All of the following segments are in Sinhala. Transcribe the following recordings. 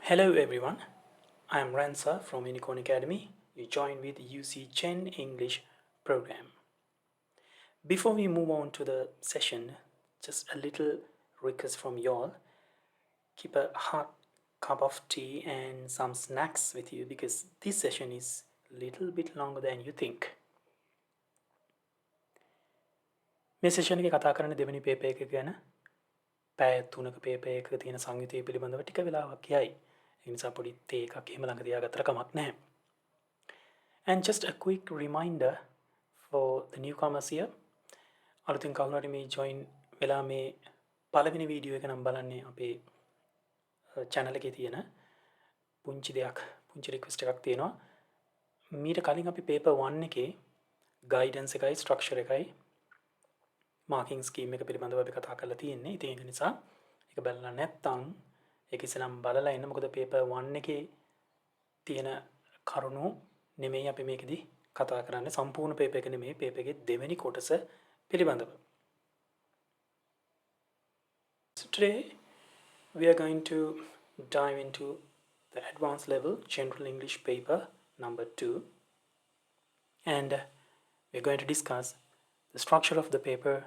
Hello everyone, I am Ransa from Unicorn Academy. You join with UC Gen English program. Before we move on to the session, just a little request from y'all. Keep a hot cup of tea and some snacks with you because this session is a little bit longer than you think. මේ සෙෂන් එකේ කතා කරන්න දෙවෙනි පේපර් එක ගැන පැය 3ක පේපර් එකක තියෙන සංයුතිය පිළිබඳව ටික වෙලාවක් කියයි. ඒ නිසා පොඩි තේ එකක් එහෙම ළඟ තියාගත්තට කමක් නැහැ. And just a quick reminder for the newcomers here. අලුතින් කවුරු හරි මේ join වෙලා මේ පළවෙනි වීඩියෝ එක නම් බලන්නේ අපේ channel එකේ තියෙන පුංචි දෙයක් පුංචි request එකක් තියෙනවා. මීට කලින් අපි paper 1 එකේ guidance එකයි structure එකයි marking scheme එක පිළිබඳව අපි කතා කරලා තියෙන්නේ. ඉතින් ඒක නිසා ඒක බලලා නැත්නම් ඒක ඉස්සෙල්ලාම බලලා ඉන්න. මොකද paper 1 එකේ තියෙන කරුණු නෙමෙයි අපි මේකෙදි කතා කරන්නේ. සම්පූර්ණ paper එක නෙමෙයි, paper එකේ දෙවෙනි කොටස පිළිබඳව. So today we are going to dive into the advanced level general English paper number 2, and we're going to discuss the structure of the paper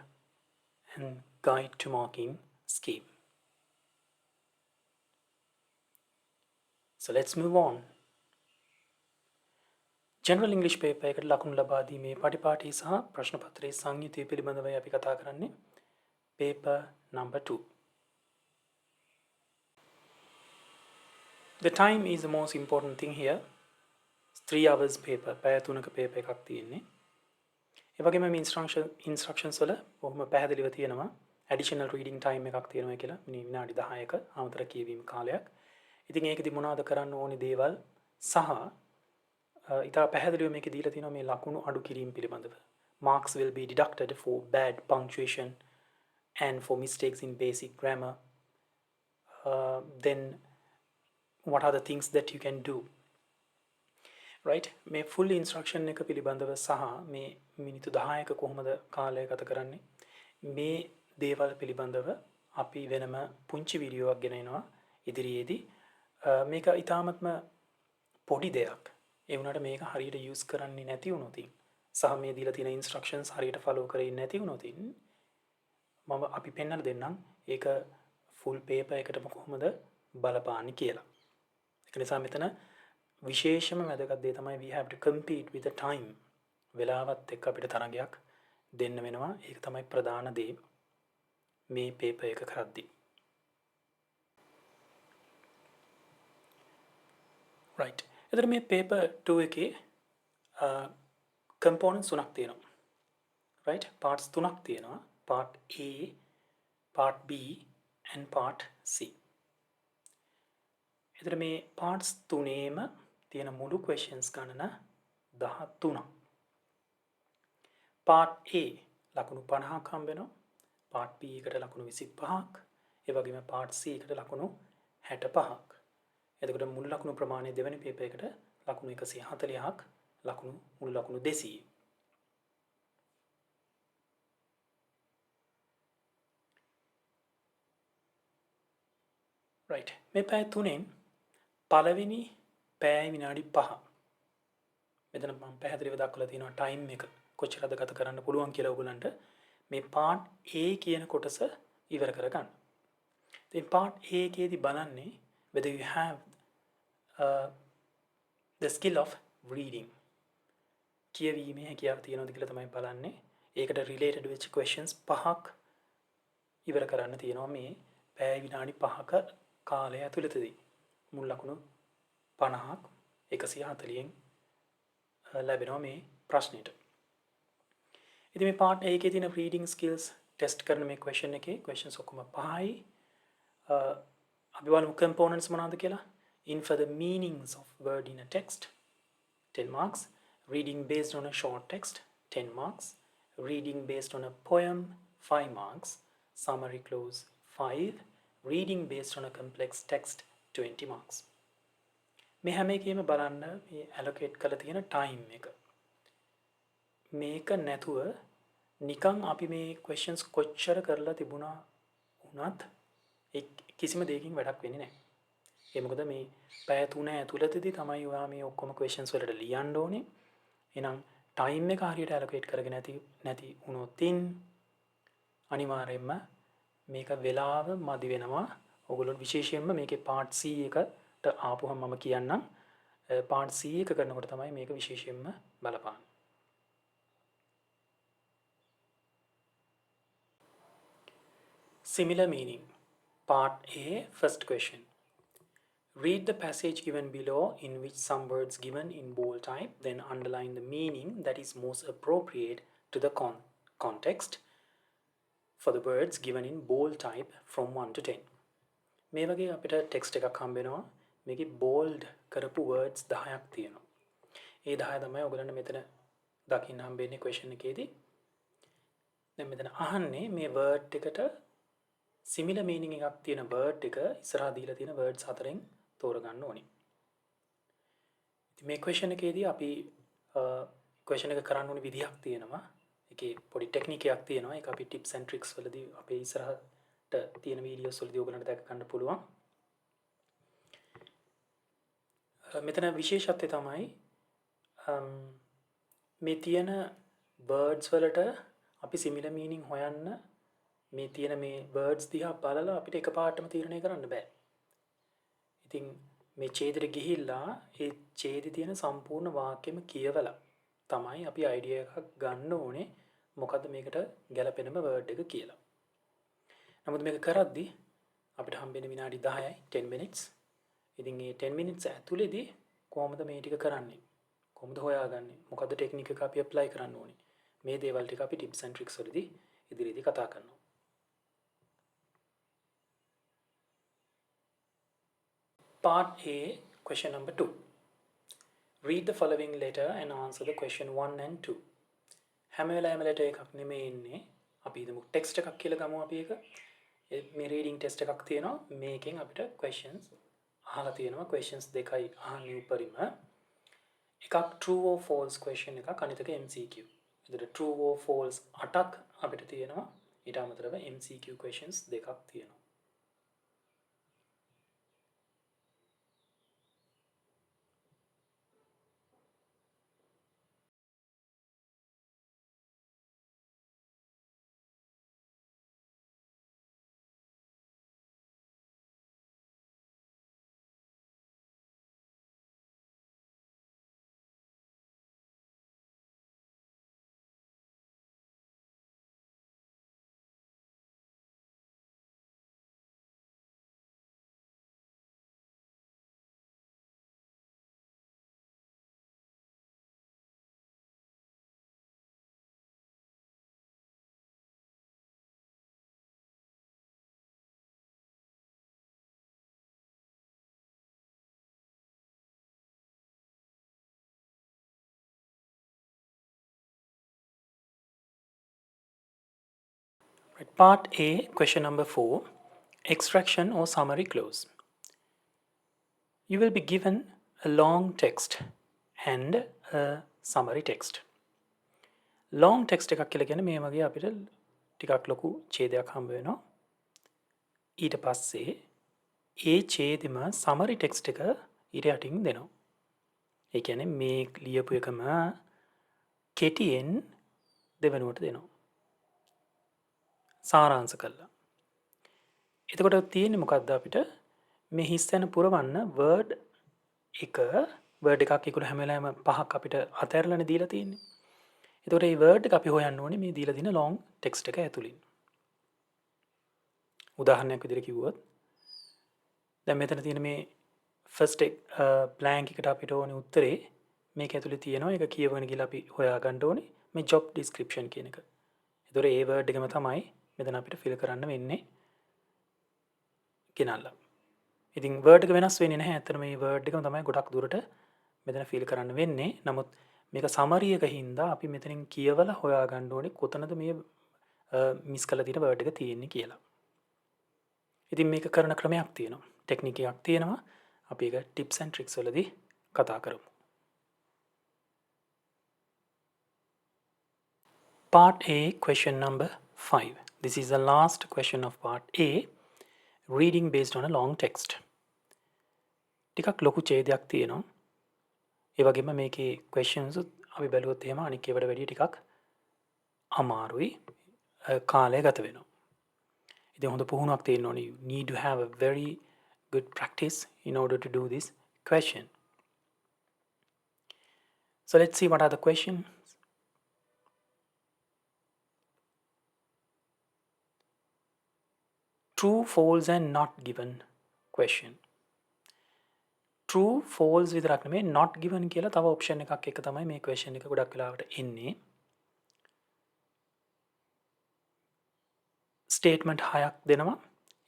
and guide to marking scheme. So let's move on. General English paper එකට ලකුණු ලබා දීමේ පටිපාටි සහ ප්‍රශ්න පත්‍රයේ සංයුතිය පිළිබඳවයි අපි කතා කරන්නේ. Paper number 2. The time is the most important thing here. 3 hours paper. පැය 3ක paper එකක් තියෙන්නේ. ඒ වගේම මේ instructions වල බොහොම පැහැදිලිව තියෙනවා additional reading time එකක් තියෙනවා කියලා. විනාඩි 10ක අමතර කියවීම කාලයක්. ඉතින් ඒකෙදි මොනවද කරන්න ඕනේ දේවල් සහ ඉතා පැහැදිලිව මේක දීලා තියෙනවා මේ ලකුණු අඩු කිරීම පිළිබඳව. Marks will be deducted for bad punctuation and for mistakes in basic grammar. Then what are the things that you can do? Right? මේ full instruction එක පිළිබඳව සහ මේ මිනිත්තු 10ක කොහොමද කාලය ගත කරන්නේ? මේ දේවල් පිළිබඳව අපි වෙනම පුංචි වීඩියෝවක් ගෙන එනවා ඉදිරියේදී. මේක ඊටාත්ම පොඩි දෙයක්. ඒ වුණාට මේක හරියට යූස් කරන්නේ නැති වුණොත් සහ මේ දීලා තියෙන ඉන්ස්ට්‍රක්ෂන්ස් හරියට ෆලෝ කරේ නැති වුණොත් මම අපි පෙන්නලා දෙන්නම් ඒක ෆුල් පේපර් එකටම කොහොමද බලපාන්නේ කියලා. ඒක නිසා මෙතන විශේෂම වැදගත් දේ තමයි we have to compete with the time. වෙලාවත් එක්ක අපිට තරගයක් දෙන්න වෙනවා. ඒක තමයි ප්‍රධාන දේ මේ පේපර් එක කරද්දී. right. එතකොට මේ paper 2 එකේ components තුනක් තියෙනවා. right? parts තුනක් තියෙනවා. part A, part B and part C. එතකොට මේ parts තුනේම තියෙන මුළු questions ගණන 13ක්. part A ලකුණු 50ක් හම්බ වෙනවා. part B එකට ලකුණු 25ක්. ඒ වගේම part C එකට ලකුණු 65ක්. එතකොට මුළු ලකුණු ප්‍රමාණය දෙවෙනි පේපර් එකට ලකුණු 140ක්, ලකුණු මුළු ලකුණු 200. right. මේ පැය තුනෙන් පළවෙනි පැය විනාඩි 5. මෙතන මම පැහැදිලිව දක්වලා තියෙනවා time එක කොච්චරද ගත කරන්න පුළුවන් කියලා ඔයගලන්ට මේ part A කියන කොටස ඉවර කරගන්න. ඉතින් part A එකේදී බලන්නේ whether you have the skill of reading. කියවීමේ හැකියාව තියෙනවද කියලා තමයි බලන්නේ. ඒකට related වෙච්ච questions 5ක් ඉවර කරන්න තියෙනවා මේ පැය විනාඩි 5ක කාලය ඇතුළතදී. මුල් ලකුණු 50ක් 140න් ලැබෙනවා මේ ප්‍රශ්නෙට. ඉතින් මේ part A එකේ තියෙන reading skills test කරන මේ question එකේ questions ඔක්කොම 5යි. අපි බලමු components මොනවද කියලා. Infer the meanings of word in a text, 10 marks. Reading based on a short text, 10 marks. Reading based on a poem, 5 marks. Summary clause, 5. Reading based on a complex text, 20 marks. මේ හැම එකේම බලන්න මේ allocate කරලා තියෙන time එක. මේක නැතුව නිකන් අපි මේ questions කොච්චර කරලා තිබුණා වුණත් කිසිම දෙයකින් වැඩක් වෙන්නේ නැහැ. ඒ මොකද මේ පැය 3 ඇතුළතදී තමයි ඔයා මේ ඔක්කොම questions වලට ලියන්න ඕනේ. එහෙනම් time එක හරියට allocate කරගෙන නැති වුණොත් අනිවාර්යයෙන්ම මේක වෙලාව මදි වෙනවා. ඔයගොල්ලෝ විශේෂයෙන්ම මේකේ part C එකට ආපුවම මම කියන්නම්. part C එක කරනකොට තමයි මේක විශේෂයෙන්ම බලපාන්නේ. Similar meaning. Part A, first question. Read the passage given below in which some words given in bold type, then underline the meaning that is most appropriate to the context for the words given in bold type from 1 to 10. මේ වගේ අපිට ටෙක්ස්ට් එකක් හම්බ වෙනවා. මේකේ bold කරපු words 10ක් තියෙනවා. ඒ 10 තමයි ඔයගොල්ලන්ට මෙතන දකින්න හම්බෙන්නේ question එකේදී. දැන් මෙතන අහන්නේ මේ word එකට similar meaning එකක් තියෙන word එක ඉස්සරහා දීලා තියෙන words හතරෙන් තෝරගන්න ඕනේ. ඉතින් මේ question එකේදී අපි question එක කරන්න ඕනේ විදිහක් තියෙනවා. ඒකේ පොඩි ටෙක්නික් එකක් තියෙනවා. ඒක අපි tips and tricks වලදී අපේ ඉස්සරහට තියෙන වීඩියෝස් වලදී ඔයගලන්ට දැක ගන්න පුළුවන්. මෙතන විශේෂත්වය තමයි මේ තියෙන words වලට අපි similar meaning හොයන්න මේ තියෙන මේ words දිහා බලලා අපිට එකපාරටම තීරණය කරන්න බෑ. ඉතින් මේ ඡේදෙට ගිහිල්ලා ඒ ඡේදේ තියෙන සම්පූර්ණ වාක්‍යෙම කියවලා තමයි අපි අයිඩියා එකක් ගන්න ඕනේ මොකද්ද මේකට ගැලපෙනම word එක කියලා. නමුත් මේක කරද්දී අපිට හම්බෙන විනාඩි 10යි 10 minutes. ඉතින් මේ 10 minutes ඇතුළේදී කොහොමද මේ ටික කරන්නේ? කොහොමද හොයාගන්නේ? මොකද්ද ටෙක්නික් එක අපි apply කරන්න ඕනේ? මේ දේවල් ටික අපි tips and tricks වලදී ඉදිරියේදී කතා කරනවා. Part A, question number 2. Read the following letter and answer the question 1 and 2. හැම වෙලාවෙම letter එකක් නෙමෙයි ඉන්නේ. අපි හිතමු text එකක් කියලා ගමු අපි එක. මේ reading test එකක් තියෙනවා. මේකෙන් අපිට questions අහලා තියෙනවා. questions දෙකයි අහන්නේ උඩරිම. එකක් true or false question එකක් අනිත් එක MCQ. ඒතර true or false 8ක් අපිට තියෙනවා. ඊට අමතරව MCQ questions දෙකක් තියෙනවා. Right, part A, question number 4, extraction or summary clause. You will be given a long text and a summary text. long text එකක් කියලා කියන්නේ මේ වගේ අපිට ටිකක් ලොකු ඡේදයක් හම්බ වෙනවා. ඊට පස්සේ ඒ ඡේදෙම summary text එක ඊට යටින් දෙනවා. ඒ කියන්නේ මේ ලියපු එකම කෙටියෙන් දෙවෙනුවට දෙනවා. සාරාංශ කළා. එතකොට තියෙන්නේ මොකද්ද අපිට මේ හිස්තැන පුරවන්න word එකක් ඒකුල හැම වෙලාවෙම පහක් අපිට අතහැරලානේ දීලා තියෙන්නේ. එතකොට මේ word එක අපි හොයන්න ඕනේ මේ දීලා දින long text එක ඇතුලින්. උදාහරණයක් විදිහට කිව්වොත් දැන් මෙතන තියෙන මේ first blank එකට අපිට ඕනේ උත්තරේ මේක ඇතුලේ තියෙනවා. ඒක කියවගෙන ගිහලා අපි හොයා ගන්න ඕනේ මේ job description කියන එක. එතකොට ඒ word එකම තමයි මෙතන අපිට fill කරන්න වෙන්නේ. ගෙනල්ලා. ඉතින් word එක වෙනස් වෙන්නේ නැහැ. ඇත්තට මේ word එකම තමයි ගොඩක් දුරට මෙතන fill කරන්න වෙන්නේ. නමුත් මේක summary එක හින්දා අපි මෙතනින් කියවලා හොයා ගන්න ඕනේ කොතනද මේ මිස් කරලා තියෙන word එක තියෙන්නේ කියලා. ඉතින් මේක කරන ක්‍රමයක් තියෙනවා. ටෙක්නික් එකක් තියෙනවා. අපි ඒක tips and tricks වලදී කතා කරමු. Part A, question number 5. This is the last question of part A, reading based on a long text. ටිකක් ලොකු ඡේදයක් තියෙනවා. ඒ වගේම මේකේ questions අපි බැලුවොත් එහෙම අනික් ඒවාට වැඩිය ටිකක් අමාරුයි. කාලය ගත වෙනවා. ඉතින් හොඳ පුහුණුවක් තියෙන්න ඕනේ. You need to have a very good practice in order to do this question. So let's see what are the questions. True, false and not given question. True, false විතරක් නෙමෙයි not given කියලා තව option එකක් එක තමයි මේ question එක ගොඩක් වෙලාවට එන්නේ. statement 6ක් දෙනවා.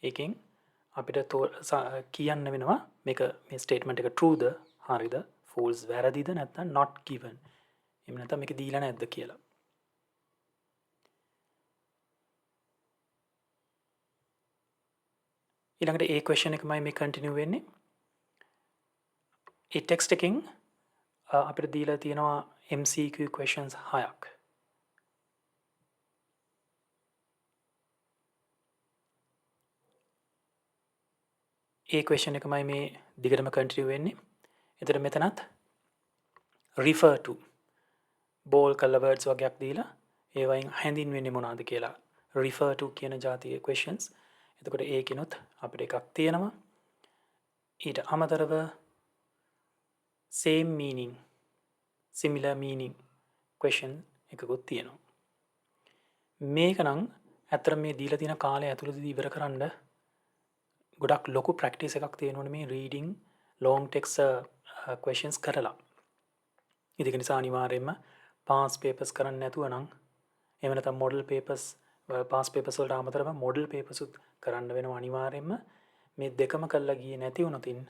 ඒකෙන් අපිට කියන්න වෙනවා මේක මේ statement එක trueද හරිද false වැරදිද නැත්නම් not given. එහෙම නැත්නම් මේක දීලා නැද්ද කියලා. ඊළඟට ඒ question එකමයි මේ continue වෙන්නේ. ඒ text එකෙන් අපිට දීලා තියෙනවා MCQ questions 6ක්. ඒ question එකමයි මේ දිගටම continue වෙන්නේ. එතකොට මෙතනත් refer to බෝල් කළ words වගේක් දීලා ඒවයින් හැඳින්වෙන්නේ මොනවද කියලා refer to කියන જાතියේ questions. එතකොට ඒකිනුත් අපිට එකක් තියෙනවා. ඊට අමතරව same meaning similar meaning question එකකුත් තියෙනවා. මේක නම් ඇත්තට මේ දීලා තියෙන කාලය ඇතුළතදී ඉවර කරන්න ගොඩක් ලොකු ප්‍රැක්ටිස් එකක් තියෙන්න ඕනේ මේ reading long text questions කරලා. ඒක නිසා අනිවාර්යයෙන්ම past papers කරන්න නැතුව නම් එහෙම නැත්නම් model papers past papers වලට අමතරව model papers උත් කරන්න වෙනවා අනිවාර්යයෙන්ම. මේ දෙකම කරලා ගියේ නැති වුණොතින්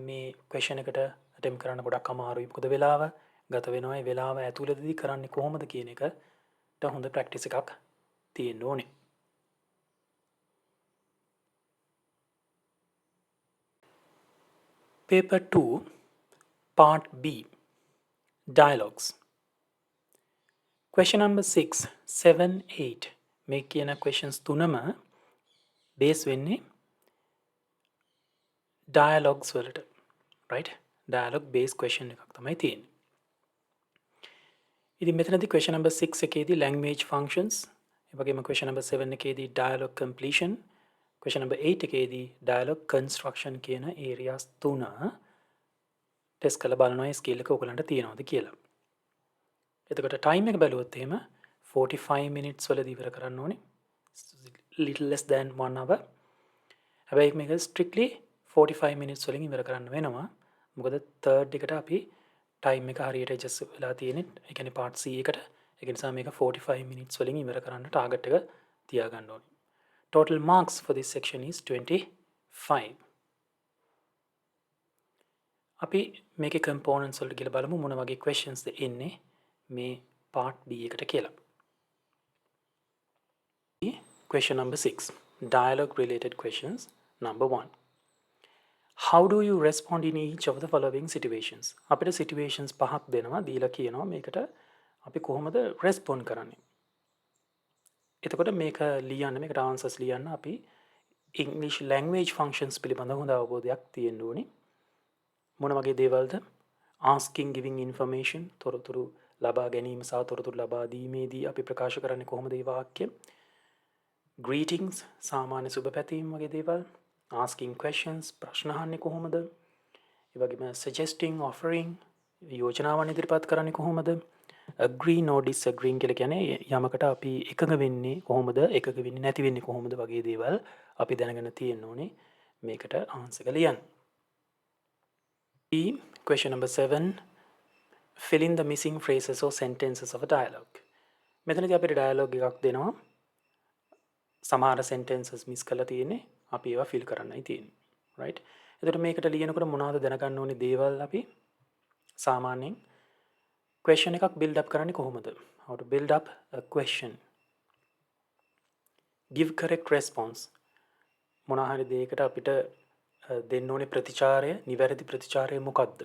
මේ question එකට attempt කරන්න ගොඩක් අමාරුයි. මොකද වෙලාව ගත වෙනවා. ඒ වෙලාව ඇතුළතදී කරන්නේ කොහොමද කියන එකට හොඳ ප්‍රැක්ටිස් එකක් තියෙන්න ඕනේ. Paper 2 Part B Dialogues. Question number 6, 7, 8 මේ කියන questions තුනම base වෙන්නේ dialogues වලට. Right? Dialogue based question එකක් තමයි තියෙන්නේ. ඉතින් මෙතනදී question number 6 එකේදී language functions, ඒ වගේම question number 7 එකේදී dialogue completion, question number 8 එකේදී dialogue construction කියන areas තුන ටෙස්ට් කරලා බලනවා මේ ස්කිල් එක ඔයගලන්ට තියෙනවද කියලා. එතකොට time එක බැලුවොත් එහෙම 45 minutes වලදී ඉවර කරන්න ඕනේ. little less than 1 hour. හැබැයි මේක strictly 45 minutes වලින් ඉවර කරන්න වෙනවා. මොකද third එකට අපි time එක හරියට adjust වෙලා තියෙන්නේ. ඒ කියන්නේ part C එකට. ඒක නිසා මේක 45 minutes වලින් ඉවර කරන්න target එක තියාගන්න ඕනේ. Total marks for this section is 25. අපි මේකේ components වලට ගිහලා බලමු මොන වගේ questions ද එන්නේ මේ part B එකට කියලා. Question number 6. Dialogue related questions. Number 1. How do you respond in each of the following situations? අපිට situations පහක් දෙනවා දීලා කියනවා මේකට අපි කොහොමද respond කරන්නේ. එතකොට මේක ලියන්න මේකට answers ලියන්න අපි English language functions පිළිබඳව හොඳ අවබෝධයක් තියෙන්න ඕනේ. මොන වගේ දේවල්ද? asking, giving information, තොරතුරු ලබා ගැනීම සහ තොරතුරු ලබා දීමේදී අපි ප්‍රකාශ කරන්නේ කොහොමද මේ වාක්‍ය? greetings, සාමාන්‍ය සුබ පැතීම් වගේ දේවල්. asking questions, ප්‍රශ්න අහන්නේ කොහොමද? ඒ වගේම suggesting, offering, යෝජනාවන් ඉදිරිපත් කරන්නේ කොහොමද? agree no disagreeing කියලා කියන්නේ යමකට අපි එකඟ වෙන්නේ කොහොමද? එකඟ වෙන්නේ නැති වෙන්නේ කොහොමද වගේ දේවල් අපි දැනගෙන තියෙන්න ඕනේ මේකට answer එක ලියන්න. Question number 7. Fill in the missing phrases or sentences of a dialogue. මෙතනදී අපිට dialogue එකක් දෙනවා. සමහර sentences miss කරලා තියෙන්නේ. අපි ඒවා fill කරන්නයි තියෙන්නේ. Right? එතකොට මේකට ලියනකොට මොනවද දැනගන්න ඕනේ දේවල් අපි සාමාන්‍යයෙන් question එකක් build up කරන්නේ කොහොමද? How to build up a question. Give correct response. මොන හරි දෙයකට අපිට දෙන්න ඕනේ ප්‍රතිචාරය, නිවැරදි ප්‍රතිචාරය මොකක්ද?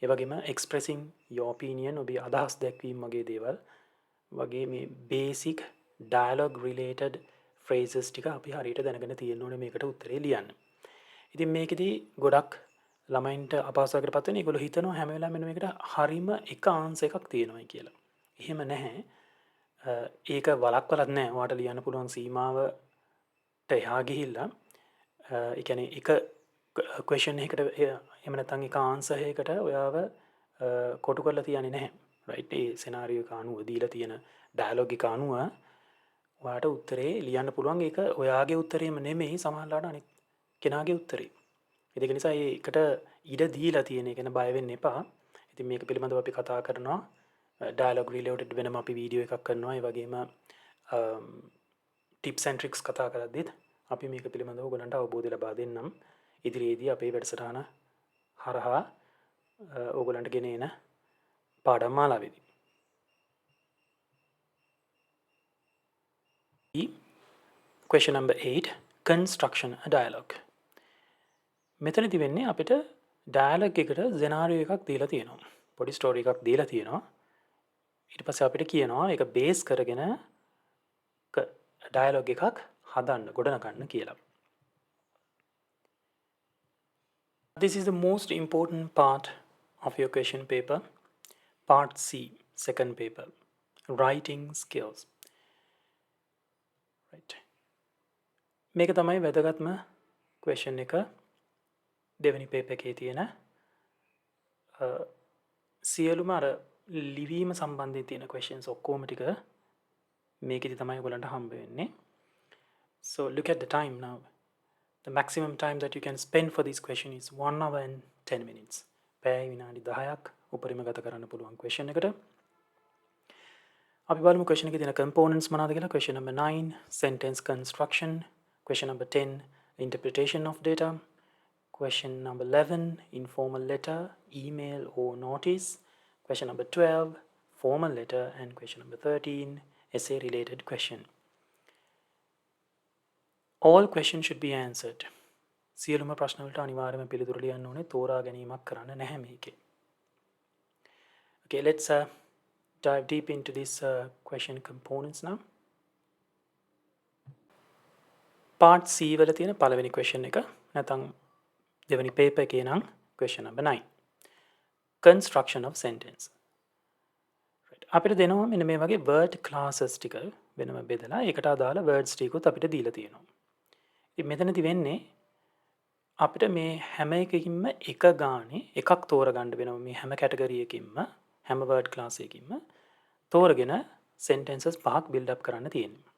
ඒ වගේම expressing your opinion, ඔබේ අදහස් දැක්වීම වගේ දේවල් වගේ මේ basic dialogue related phrases ටික අපි හරියට දැනගෙන තියෙන්න ඕනේ මේකට උත්තරේ ලියන්න. ඉතින් මේකෙදී ගොඩක් ළමයින්ට අපහසුතාවයකට පත් වෙන ඒගොල්ලෝ හිතනවා හැම වෙලාවෙම මෙන්න මේකට හරීම එක ආන්සර් එකක් තියෙනවායි කියලා. එහෙම නැහැ. ඒක වළක්වලත් නැහැ. ඔයාලට ලියන්න පුළුවන් සීමාවට එහා ගිහිල්ලා ඒ කියන්නේ එක ක්වෙස්චන් එකකට එහෙම නැත්නම් එක ආන්සර් එකකට ඔයාව කොටු කරලා තියන්නේ නැහැ. රයිට් ඒ සිනාරියෝ එක අනුව දීලා තියෙන ඩයලොග් එක අනුව ඔයාට උත්තරේ ලියන්න පුළුවන්. ඒක ඔයාගේ උත්තරේම නෙමෙයි සමහරවිට අනිත් කෙනාගේ උත්තරේ. ඒක නිසා ඒකට ඉඩ දීලා තියෙන එක ගැන බය වෙන්න එපා. ඉතින් මේක පිළිබඳව අපි කතා කරනවා. ඩයලොග් රිලේටඩ් වෙනම අපි වීඩියෝ එකක් කරනවා. ඒ වගේම ටිප්ස් ඇන්ඩ් ට්‍රික්ස් කතා කරද්දිත් අපි මේක පිළිබඳව ඔයගලන්ට අවබෝධය ලබා දෙන්නම්. ඉදිරියේදී අපේ වැඩසටහන හරහා ඔයගලන්ට ගෙන එන පාඩම් මාලාවේදී. Question number 8 construction a dialogue. මෙතනදි වෙන්නේ අපිට ඩයලොග් එකට සිනාරියෝ එකක් දීලා තියෙනවා. පොඩි ස්ටෝරි එකක් දීලා තියෙනවා. ඊට පස්සේ අපිට කියනවා ඒක බේස් කරගෙන ඩයලොග් එකක් හදන්න ගොඩනගන්න කියලා. This is the most important part of your question paper. Part C, second paper. Writing skills. Right. මේක තමයි වැදගත්ම question එක දෙවෙනි paper එකේ තියෙන සියලුම අර ලිවීම සම්බන්ධයෙන් තියෙන questions ඔක්කොම ටික මේකෙදි තමයි ඔයගලන්ට හම්බ වෙන්නේ. So look at the time now. The maximum time that you can spend for this question is 1 hour and 10 minutes. පැය විනාඩි 10ක් උපරිම ගත කරන්න පුළුවන් question එකට. අපි බලමු question එකේ තියෙන components මොනවද කියලා. Question number 9 sentence construction. Question number 10 interpretation of data. Question number 11 informal letter, email or notice. Question number 12 formal letter, and question number 13 essay related question. All questions should be answered. සියලුම ප්‍රශ්න වලට අනිවාර්යයෙන්ම පිළිතුරු ලියන්න ඕනේ. තෝරා ගැනීමක් කරන්න නැහැ මේකේ. Okay, let's dive deep into this question components now. Part C වල තියෙන පළවෙනි question එක නැත්නම් දෙවෙනි paper එකේ නම් question number 9. Construction of sentence. Right. අපිට දෙනවා මෙන්න මේ වගේ word classes ටික වෙනම බෙදලා ඒකට අදාළ words ටිකුත් අපිට දීලා තියෙනවා. ඉතින් මෙතනදි වෙන්නේ අපිට මේ හැම එකකින්ම එක ගානේ එකක් තෝරගන්න වෙනවා. මේ හැම category එකකින්ම හැම word class එකකින්ම තෝරගෙන sentences පහක් build up කරන්න තියෙනවා.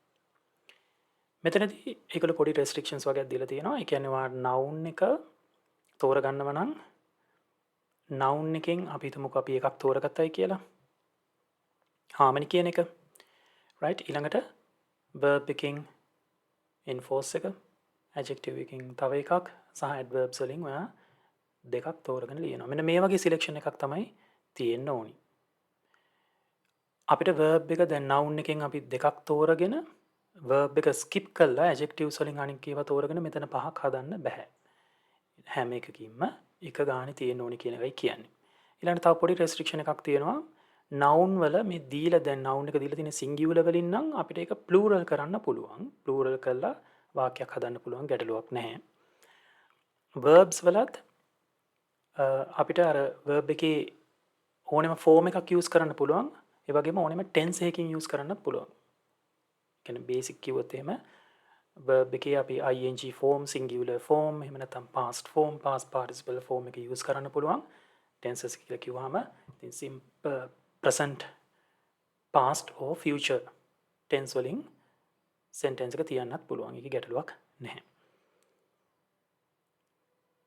මෙතනදී ඒකවල පොඩි restrictions වගේක් දීලා තියෙනවා. ඒ කියන්නේ වා noun එක තෝරගන්නව නම් noun එකෙන් අපි හිතමුකෝ අපි එකක් තෝරගත්තයි කියලා. harmony කියන එක. right ඊළඟට verb එකෙන් enforce එක, adjective එකෙන් තව එකක් සහ adverbs වලින් ඔයා දෙකක් තෝරගෙන ලියනවා. මෙන්න මේ වගේ selection එකක් තමයි තියෙන්න ඕනි. අපිට verb එක දැන් noun එකෙන් අපි දෙකක් තෝරගෙන verb එක skip කරලා adjectives වලින් අනික් ඒවා තෝරගෙන මෙතන පහක් හදන්න බෑ. හැම එකකින්ම එක ගානේ තියෙන්න ඕනි කියන එකයි කියන්නේ. ඊළඟට තව පොඩි restriction එකක් තියෙනවා. noun වල මේ දීලා දැන් noun එක දීලා තියෙන singular වලින් නම් අපිට ඒක plural කරන්න පුළුවන්. plural කරලා වාක්‍යයක් හදන්න පුළුවන්, ගැටලුවක් නැහැ. verbs වලත් අපිට අර verb එකේ ඕනෙම form එකක් use කරන්න පුළුවන්. ඒ වගේම ඕනෙම tense එකකින් use කරන්නත් පුළුවන්. කියන්නේ basic කිව්වොත් එහෙම verb එකේ අපි ing form, singular form, එහෙම නැත්නම් past form, past participle form එක use කරන්න පුළුවන්. tenses කියලා කිව්වහම ඉතින් simple, present, past or future tense වලින් sentence එක තියන්නත් පුළුවන්. ඒක ගැටලුවක් නැහැ.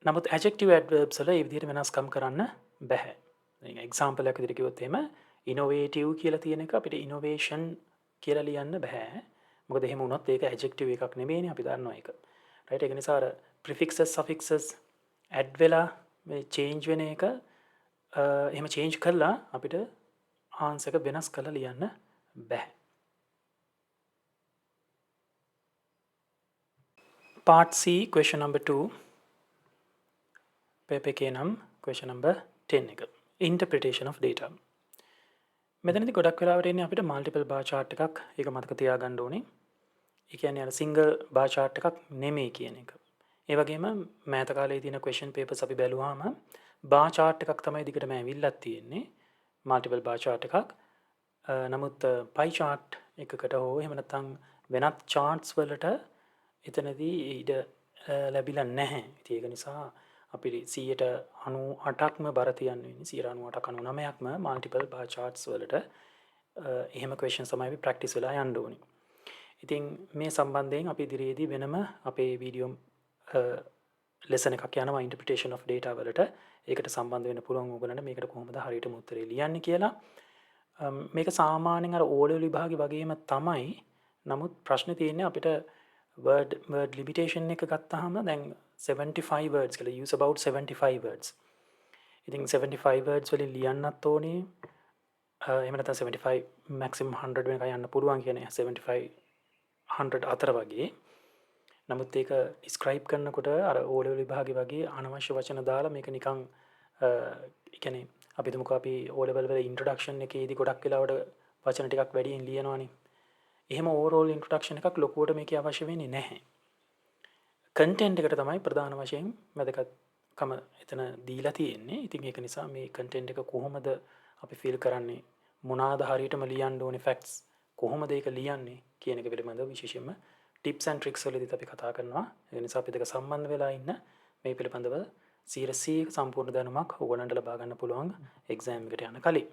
නමුත් adjective adverbs වල මේ විදිහට වෙනස්කම් කරන්න බෑ. දැන් example එකක් විදිහට කිව්වොත් එහෙම innovative කියලා තියෙන එක අපිට innovation කියලා ලියන්න බෑ. මොකද එහෙම වුණොත් ඒක adjective එකක් නෙමෙයිනේ, අපි දන්නවා ඒක. right ඒක නිසා අර prefixes suffixes add වෙලා මේ change වෙන එක එහෙම change කරලා අපිට answer එක වෙනස් කරලා ලියන්න බෑ. Part C question number 2 paper එකේ නම් question number 10 එක interpretation of data. මෙතනදී ගොඩක් වෙලාවට එන්නේ අපිට multiple bar chart එකක්. ඒක මතක තියාගන්න ඕනේ. ඒ කියන්නේ අර single bar chart එකක් නෙමෙයි කියන එක. ඒ වගේම මෑත කාලේ තියෙන question papers අපි බැලුවාම bar chart එකක් තමයි දිගටම ඇවිල්ලත් තියෙන්නේ. multiple bar chart එකක්. නමුත් pie chart එකකට හෝ එහෙම නැත්නම් වෙනත් charts වලට එතනදී ඉඩ ලැබිලා නැහැ. ඉතින් ඒක නිසා අපි 98%ක්ම බර තියන්න වෙන්නේ 98%ක් 99%ක්ම multiple bar charts වලට එහෙම questions තමයි අපි practice වෙලා යන්න ඕනේ. ඉතින් මේ සම්බන්ධයෙන් අපි ඉදිරියේදී වෙනම අපේ වීඩියෝ lesson එකක් යනවා interpretation of data වලට. ඒකට සම්බන්ධ වෙන්න පුළුවන් ඕගොල්ලන්ට මේකට කොහොමද හරියටම උත්තරේ ලියන්නේ කියලා. මේක සාමාන්‍යයෙන් අර O level විභාගේ වගේම තමයි. නමුත් ප්‍රශ්නේ තියෙන්නේ අපිට word limitation එක ගත්තාම දැන් 75 words කියලා use about 75 words. ඉතින් 75 words වලින් ලියන්නත් ඕනේ. එහෙම නැත්නම් 75 maximum 100 වෙනකන් යන්න පුළුවන් කියන්නේ 75 100 අතර වගේ. නමුත් ඒක describe කරනකොට අර O level විභාගේ වගේ අනවශ්‍ය වචන දාලා මේක නිකන් කියන්නේ අපි තුමුකෝ අපි O level වල introduction එකේදී ගොඩක් වෙලාවට වචන ටිකක් වැඩියෙන් ලියනවනේ. එහෙම overall introduction එකක් ලොකුවට මේකේ අවශ්‍ය වෙන්නේ නැහැ. content එකට තමයි ප්‍රධාන වශයෙන් වැදගත්කම එතන දීලා තියෙන්නේ. ඉතින් ඒක නිසා මේ content එක කොහොමද අපි feel කරන්නේ මොනවාද හරියටම ලියන්න ඕනේ facts කොහොමද ඒක ලියන්නේ කියන එක පිළිබඳව විශේෂයෙන්ම tips and tricks වලදීත් අපි කතා කරනවා. ඒ නිසා අපි දෙක සම්බන්ධ වෙලා ඉන්න මේ පිළිබඳව 100% සම්පූර්ණ දැනුමක් ඔයගොල්ලන්ට ලබා ගන්න පුළුවන් exam එකට යන කලින්.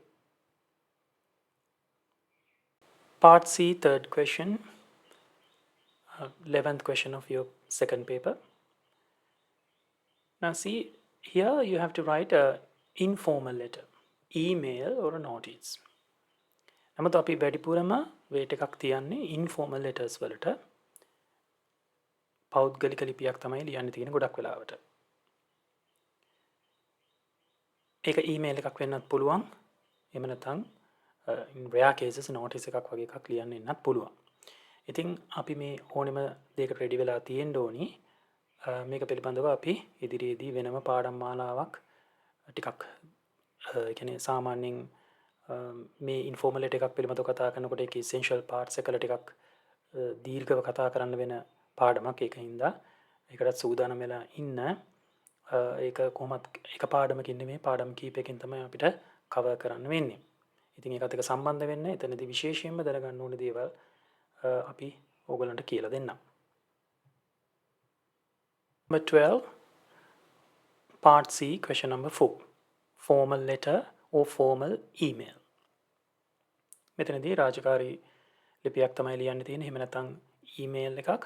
Part C, third question, 11th question of your second paper. Now see, here you have to write a informal letter, email or a notice. නමුත් අපි වැඩිපුරම weight එකක් තියන්නේ informal letters වලට. පෞද්ගලික ලිපියක් තමයි ලියන්න තියෙන ගොඩක් වෙලාවට. ඒක email එකක් වෙන්නත් පුළුවන්. එහෙම නැත්නම් in rare cases notice එකක් වගේ එකක් ලියන්න එන්නත් පුළුවන්. ඉතින් අපි මේ ඕනෙම දෙයකට ready වෙලා තියෙන්න ඕනි. මේක පිළිබඳව අපි ඉදිරියේදී වෙනම පාඩම් මාලාවක් ටිකක් ඒ කියන්නේ සාමාන්‍යයෙන් මේ informal letter එකක් පිළිබඳව කතා කරනකොට ඒකේ essential parts එකල ටිකක් දීර්ඝව කතා කරන්න වෙන පාඩමක් ඒකින්ද ඒකට සූදානම් වෙලා ඉන්න ඒක කොහොමත් එක පාඩමකින් නෙමෙයි පාඩම් කීපයකින් තමයි අපිට cover කරන්න වෙන්නේ. ඉතින් ඒකත් එක්ක සම්බන්ධ වෙන්න එතනදී විශේෂයෙන්ම දැනගන්න ඕන දේවල් අපි ඕගලන්ට කියලා දෙන්නම්. Number 12, part C, question number 4. Formal letter or formal email. මෙතනදී රාජකාරී ලිපියක් තමයි ලියන්න තියෙන්නේ. එහෙම නැත්නම් email එකක්.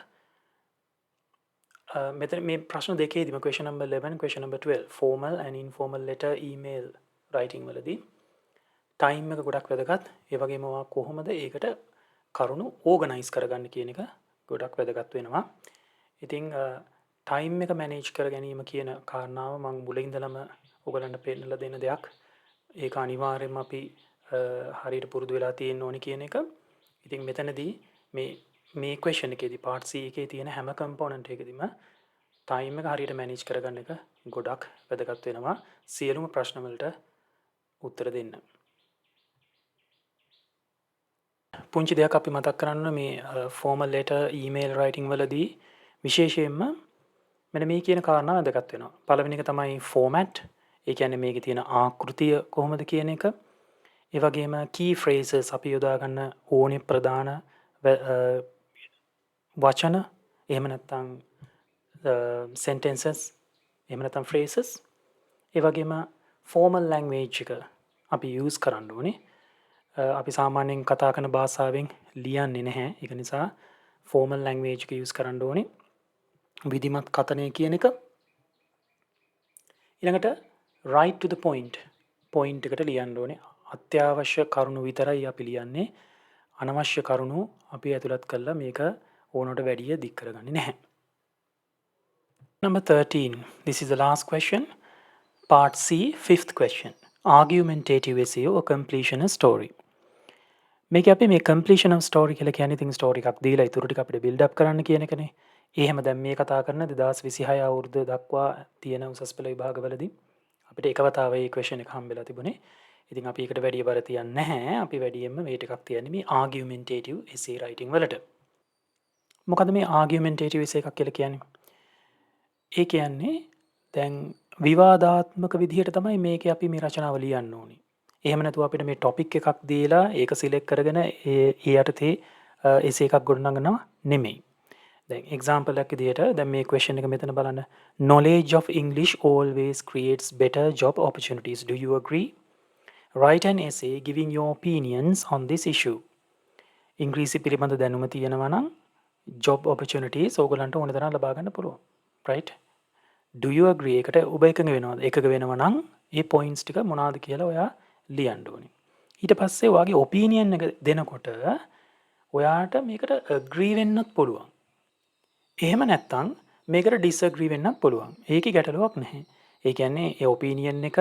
මෙතන මේ ප්‍රශ්න දෙකේදීම question number 11, question number 12, formal and informal letter email writing වලදී time එක ගොඩක් වැදගත්. ඒ වගේම කොහොමද ඒකට කරුණු organize කරගන්න කියන එක ගොඩක් වැදගත් වෙනවා. ඉතින් time එක manage කර ගැනීම කියන කාරණාව මම මුලින් ඉඳලම ඔයගලන්ට පෙන්නලා දෙන දෙයක්. ඒක අනිවාර්යයෙන්ම අපි හරියට පුරුදු වෙලා තියෙන්න ඕනි කියන එක. ඉතින් මෙතනදී මේ question එකේදී part C එකේ තියෙන හැම component එකකදීම time එක හරියට manage කරගන්න එක ගොඩක් වැදගත් වෙනවා. සියලුම ප්‍රශ්න වලට උත්තර දෙන්න. පුංචි දෙයක් අපි මතක් කරන්න මේ formal letter email writing වලදී විශේෂයෙන්ම මෙන්න මේ කියන කාරණා වැදගත් වෙනවා. පළවෙනි එක තමයි format. ඒ කියන්නේ මේකේ තියෙන ආකෘතිය කොහොමද කියන එක. ඒ වගේම key phrases අපි යොදා ගන්න ඕනේ ප්‍රධාන වචන එහෙම නැත්නම් sentences එහෙම නැත්නම් phrases. ඒ වගේම formal language එක අපි use කරන්න ඕනේ. අපි සාමාන්‍යයෙන් කතා කරන භාෂාවෙන් ලියන්නේ නැහැ. ඒක නිසා formal language එක use කරන්න ඕනේ. විධිමත් කතනය කියන එක. ඊළඟට right to the point. point එකට ලියන්න ඕනේ. අත්‍යවශ්‍ය කරුණු විතරයි අපි ලියන්නේ. අනවශ්‍ය කරුණු අපි ඇතුළත් කළා මේක ඕනට වැඩිය දික් කරගන්නේ නැහැ. Number 13. This is the last question. Part C, 5th question. Argumentative essay or completionist story. මේක අපි මේ completion of story කියලා කියන්නේ ඉතින් story එකක් දීලා ඊටු ටික අපිට build up කරන්න කියන එකනේ. එහෙම දැන් මේ කතා කරන 2026 අවුරුද්ද දක්වා තියෙන උසස් පෙළ විභාගවලදී අපිට එක වතාවයි මේ question එක හම්බෙලා තිබුණේ. ඉතින් අපි ඒකට වැඩි බර තියන්නේ නැහැ. අපි වැඩියෙන්ම weight එකක් තියන්නේ මේ argumentative essay writing වලට. මොකද මේ argumentative essay එකක් කියලා කියන්නේ? ඒ කියන්නේ දැන් විවාදාත්මක විදිහට තමයි මේක අපි මේ රචනාව ලියන්න ඕනි. එහෙම නැතුව අපිට මේ ටොපික් එකක් දීලා ඒක සිලෙක්ට් කරගෙන ඒ යටතේ එසේ එකක් ගොඩනගනවා නෙමෙයි. දැන් එක්සාම්පල් එකක් විදිහට දැන් මේ ක්වෙස්චන් එක මෙතන බලන්න. Knowledge of English always creates better job opportunities. Do you agree? Write an essay giving your opinions on this issue. ඉංග්‍රීසි පිළිබඳ දැනුම තියෙනවා නම් job opportunities ඕගලන්ට ඕන තරම් ලබා ගන්න පුළුවන්. right? Do you agree? එකට ඔබ එකඟ වෙනවද? එකඟ වෙනවා නම් ඒ points ටික මොනවාද කියලා ඔයා ලියන්න ඕනේ. ඊට පස්සේ ඔයාගේ opinion එක දෙනකොට ඔයාට මේකට agree වෙන්නත් පුළුවන්. එහෙම නැත්තම් මේකට disagree වෙන්නත් පුළුවන්. ඒකේ ගැටලුවක් නැහැ. ඒ කියන්නේ ඒ opinion එක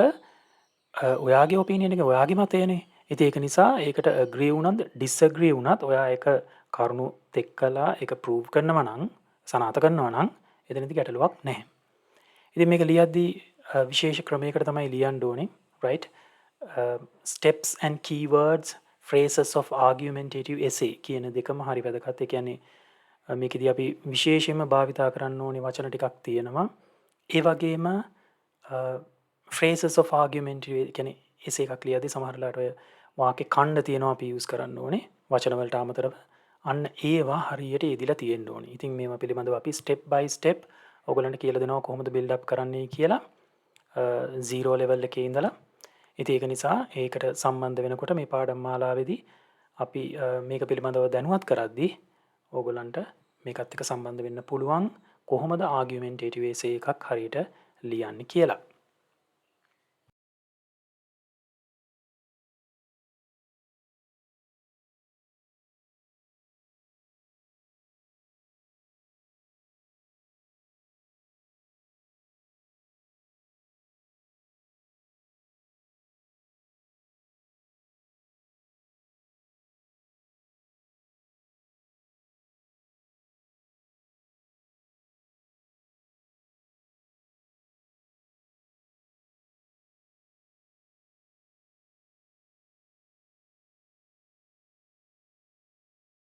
ඔයාගේ opinion එක ඔයාගේ මතයනේ. ඉතින් ඒක නිසා ඒකට agree වුණත් disagree වුණත් ඔයා ඒක කරුණු එක්කලා ඒක prove කරනවා නම් සනාථ කරනවා නම් එතනදී ගැටලුවක් නැහැ. ඉතින් මේක ලියද්දී විශේෂ ක්‍රමයකට තමයි ලියන්න ඕනේ. right? Steps and keywords phrases of argumentative essay කියන දෙකම හරි වැදගත්. ඒ කියන්නේ මේකෙදී අපි විශේෂයෙන්ම භාවිතා කරන්න ඕනේ වචන ටිකක් තියෙනවා. ඒ වගේම phrases of argumentative කියන්නේ essay එකක් ලියද්දී සමහරලාට ඔය වාක්‍ය ඛණ්ඩ තියෙනවා අපි use කරන්න ඕනේ වචන වලට අමතරව. අන්න ඒවා හරියට යෙදිලා තියෙන්න ඕනේ. ඉතින් මේවා පිළිබඳව අපි step by step ඔයගලන්ට කියලා දෙනවා කොහොමද build up කරන්නේ කියලා zero level එකේ ඉඳලා. ඉතින් ඒක නිසා ඒකට සම්බන්ධ වෙනකොට මේ පාඩම් මාලාවේදී අපි මේක පිළිබඳව දැනුවත් කරද්දී ඕගලන්ට මේකත් එක්ක සම්බන්ධ වෙන්න පුළුවන් කොහොමද argumentative essay එකක් හරියට ලියන්නේ කියලා.